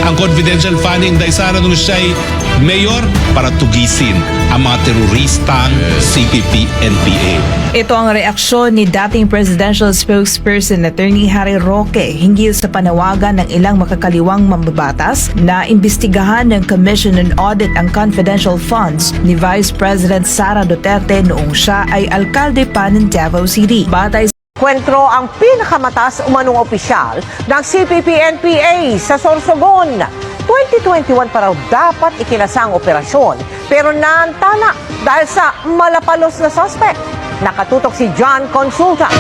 ang confidential funding dahil sana nung siya'y mayor para tugisin ang mga teroristang CPP-NPA. Ito ang reaksyon ni dating presidential spokesperson Attorney Harry Roque hinggil sa panawagan ng ilang makakaliwang mambabatas na imbestigahan ng Commission on Audit ang confidential funds ni Vice President Sara Duterte noong siya ay alkalde pa ng Davao City. Batay Kwentro ang pinakamataas umanong opisyal ng CPP-NPA sa Sorsogon. 2021 pa raw dapat ikinasang operasyon pero naantala dahil sa malapalos na suspect. Nakatutok si John Consulta.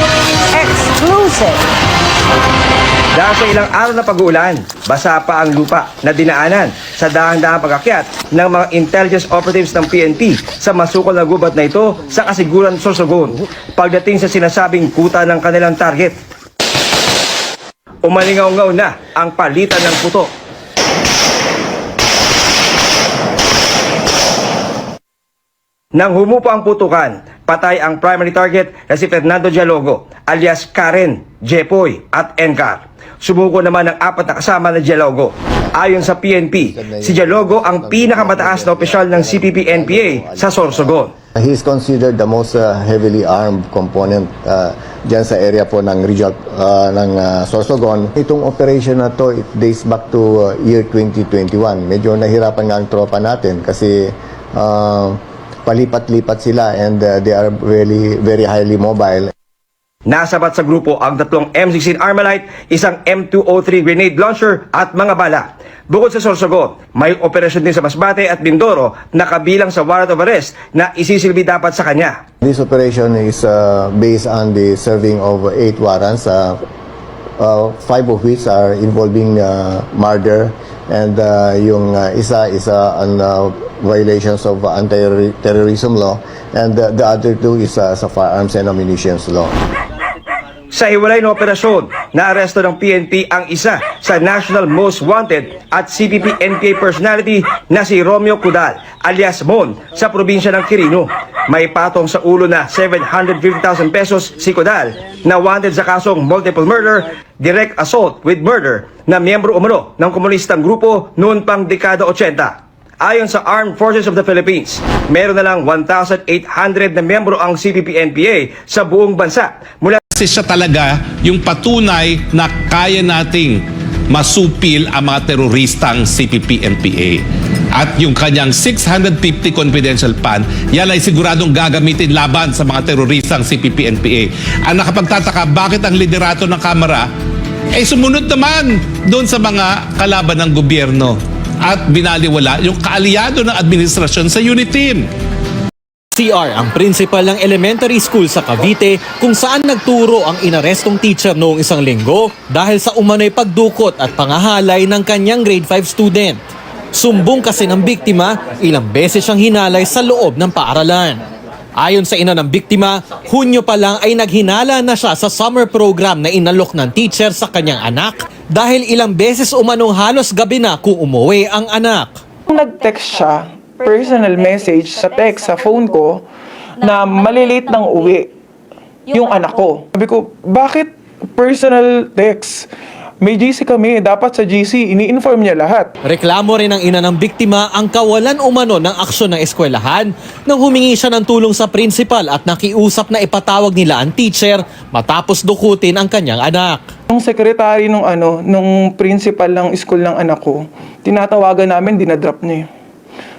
Exclusive. Dahil sa ilang araw na pag-uulan, basa pa ang lupa na dinaanan sa dahang-dahang pag-akyat ng mga intelligence operatives ng PNP sa masukol na gubat na ito sa Kasiguran, Sorsogon pagdating sa sinasabing kuta ng kanilang target. Umalingaw-ngaw na ang palitan ng puto. Nang humupa ang putukan, patay ang primary target na si Fernando Dialogo alias Karen, Jepoy at Encar. Sumuko naman ang apat na kasama na Dialogo. Ayon sa PNP, si Dialogo ang pinakamataas na opisyal ng CPP-NPA sa Sorsogon. He is considered the most heavily armed component dyan sa area po ng region ng Sorsogon. Itong operation na to, it dates back to year 2021. Medyo nahirapan nga ang tropa natin kasi palipat-lipat sila and they are really very highly mobile. Nasabat sa grupo ang tatlong M16 Armalite, isang M203 grenade launcher at mga bala. Bukod sa Sorsogon, may operasyon din sa Masbate at Mindoro na kabilang sa warrant of arrest na isisilbi dapat sa kanya. This operation is based on the serving of 8 warrants, 5 of which are involving murder and yung isa on violations of anti-terrorism law and the other 2 is sa firearms and ammunitions law. Sa hiwalay na operasyon, naaresto ng PNP ang isa sa National Most Wanted at CPP-NPA personality na si Romeo Cudal alias Mon sa probinsya ng Quirino. May patong sa ulo na 750,000 pesos si Cudal na wanted sa kasong multiple murder, direct assault with murder na miyembro umano ng komunistang grupo noon pang dekada 80. Ayon sa Armed Forces of the Philippines, meron na lang 1,800 na miyembro ang CPP-NPA sa buong bansa mula Kasi siya talaga yung patunay na kaya nating masupil ang mga teroristang CPP-NPA. At yung kanyang 650 confidential fund, yan ay siguradong gagamitin laban sa mga teroristang CPP-NPA. Ang nakapagtataka, bakit ang liderato ng Kamara ay sumunod naman doon sa mga kalaban ng gobyerno at binaliwala yung kaalyado ng administrasyon sa unit team. CR ang principal ng elementary school sa Cavite kung saan nagturo ang inarestong teacher noong isang linggo dahil sa umano'y pagdukot at pangahalay ng kanyang grade 5 student. Sumbong kasi ng biktima, ilang beses siyang hinalay sa loob ng paaralan. Ayon sa ina ng biktima, Hunyo pa lang ay naghinala na siya sa summer program na inalok ng teacher sa kanyang anak dahil ilang beses umanong halos gabi na kung umuwi ang anak. Nag-text siya, personal message sa text sa phone ko na malilate ng uwi yung anak ko. Sabi ko, bakit personal text? May GC kami, dapat sa GC, ini-inform niya lahat. Reklamo rin ng ina ng biktima ang kawalan umano ng aksyon ng eskwelahan nang humingi siya ng tulong sa principal at nakiusap na ipatawag nila ang teacher matapos dukutin ang kanyang anak. Ang secretary nung principal ng school ng anak ko, tinatawagan namin, dinadrop niya.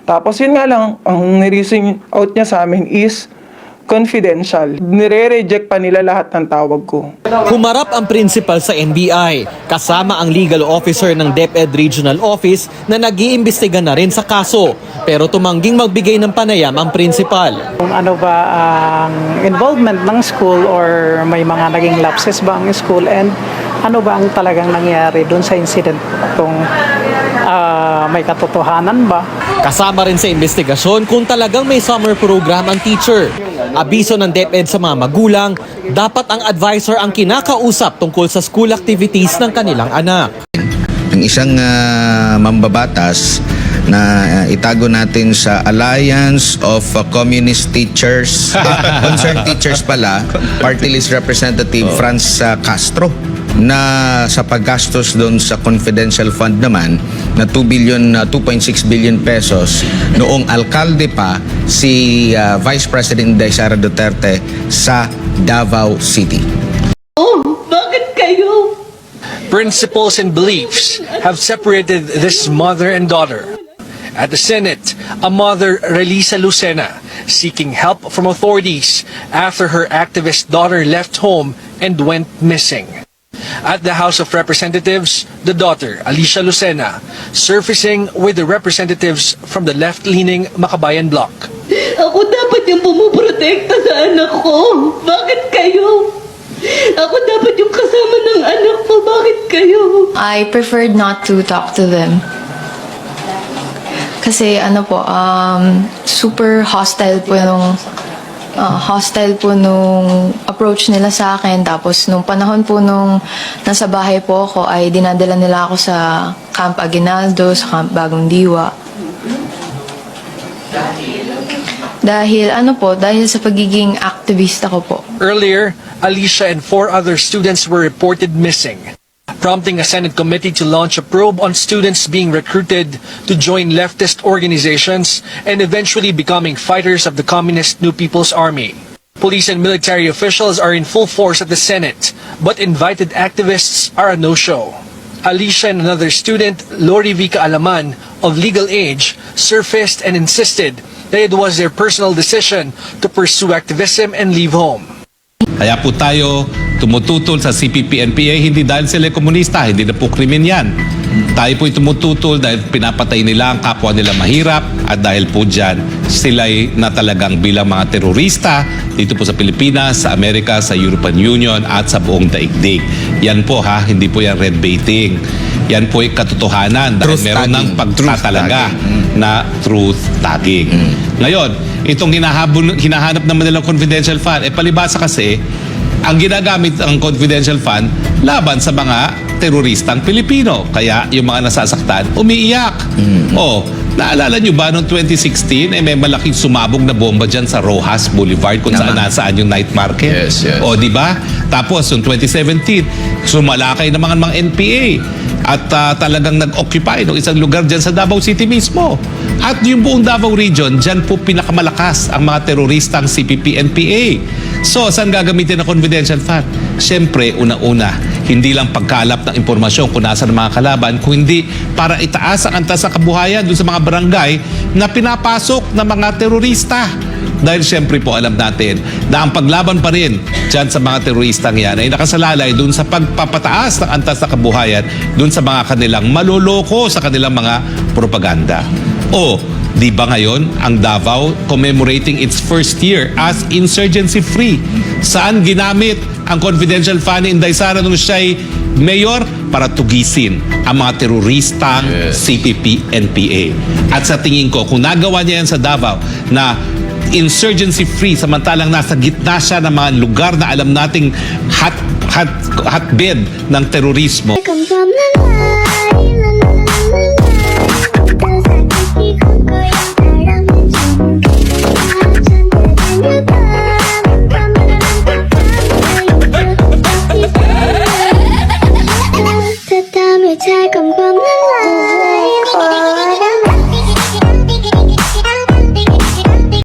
Tapos yun nga lang, ang nireaching out niya sa amin is confidential. Nire-reject pa nila lahat ng tawag ko. Humarap ang principal sa NBI, kasama ang legal officer ng DepEd Regional Office na nag-iimbestiga na rin sa kaso. Pero tumangging magbigay ng panayam ang principal. Kung ano ba ang involvement ng school or may mga naging lapses ba ang school and ano ba ang talagang nangyari doon sa incident kung may katotohanan ba. Kasama rin sa investigasyon kung talagang may summer program ang teacher. Abiso ng DepEd sa mga magulang, dapat ang advisor ang kinakausap tungkol sa school activities ng kanilang anak. Ang isang mambabatas na itago natin sa Alliance of Communist Teachers, Concerned Teachers pala, Party List Representative Franz Castro, na sa paggastos doon sa confidential fund naman na 2.6 billion pesos noong alkalde pa si Vice President Inday Sara Duterte sa Davao City. Principles and beliefs have separated this mother and daughter. At the Senate, a mother, Relisa Lucena, seeking help from authorities after her activist daughter left home and went missing. At the House of Representatives, the daughter, Alicia Lucena, surfacing with the representatives from the left-leaning Makabayan bloc. Ako dapat yung pumuprotekta sa anak ko. Bakit kayo? Ako dapat yung kasama ng anak ko. Bakit kayo? I preferred not to talk to them. Kasi super hostile po nung approach nila sa akin. Tapos nung panahon po nung nasa bahay po ako ay dinadala nila ako sa Camp Aguinaldo, sa Camp Bagong Diwa. Dahil sa pagiging activista ko po. Earlier, Alicia and 4 other students were reported missing, prompting a Senate committee to launch a probe on students being recruited to join leftist organizations and eventually becoming fighters of the Communist New People's Army. Police and military officials are in full force at the Senate, but invited activists are a no-show. Alicia and another student, Lori Vica Alaman, of legal age, surfaced and insisted that it was their personal decision to pursue activism and leave home. Kaya po tayo tumututol sa CPP-NPA hindi dahil sila komunista, hindi na po krimen yan. Tayo po'y tumututol dahil pinapatay nila ang kapwa nila mahirap at dahil po dyan sila'y na talagang bilang mga terorista dito po sa Pilipinas, sa Amerika, sa European Union at sa buong daigdig. Yan po hindi po yan red baiting. Yan po ay katotohanan dahil Truth meron ng tagging. pagtatalaga na truth tagging. Ngayon, itong hinahanap naman nilang confidential fund, palibasa kasi, ang ginagamit ang confidential fund laban sa mga teroristang Pilipino. Kaya yung mga nasasaktan, umiiyak. Naalala nyo ba noong 2016, may malaking sumabog na bomba dyan sa Rojas Boulevard kung saan nasaan yung night market? Yes, yes. O, di ba? Tapos, noong 2017, sumalakay ng mga NPA at talagang nag-occupy ng isang lugar dyan sa Davao City mismo. At yung buong Davao region, dyan po pinakamalakas ang mga teroristang CPP-NPA. So, saan gagamitin ang confidential fund? Siyempre, una-una, hindi lang pagkalap ng impormasyon kung nasa ng mga kalaban, kung hindi para itaas ang antas sa kabuhayan doon sa mga barangay na pinapasok ng mga terorista. Dahil siyempre po alam natin na ang paglaban pa rin dyan sa mga teroristang yan ay nakasalalay doon sa pagpapataas ng antas sa kabuhayan doon sa mga kanilang maloloko sa kanilang mga propaganda. Di ba ngayon ang Davao commemorating its first year as insurgency-free? Saan ginamit ang confidential fund ni Inday Sara nung siya'y mayor? Para tugisin ang mga teroristang CPP-NPA. At sa tingin ko, kung nagawa niya yan sa Davao na insurgency-free samantalang nasa gitna siya ng mga lugar na alam nating hotbed ng terorismo. Come from the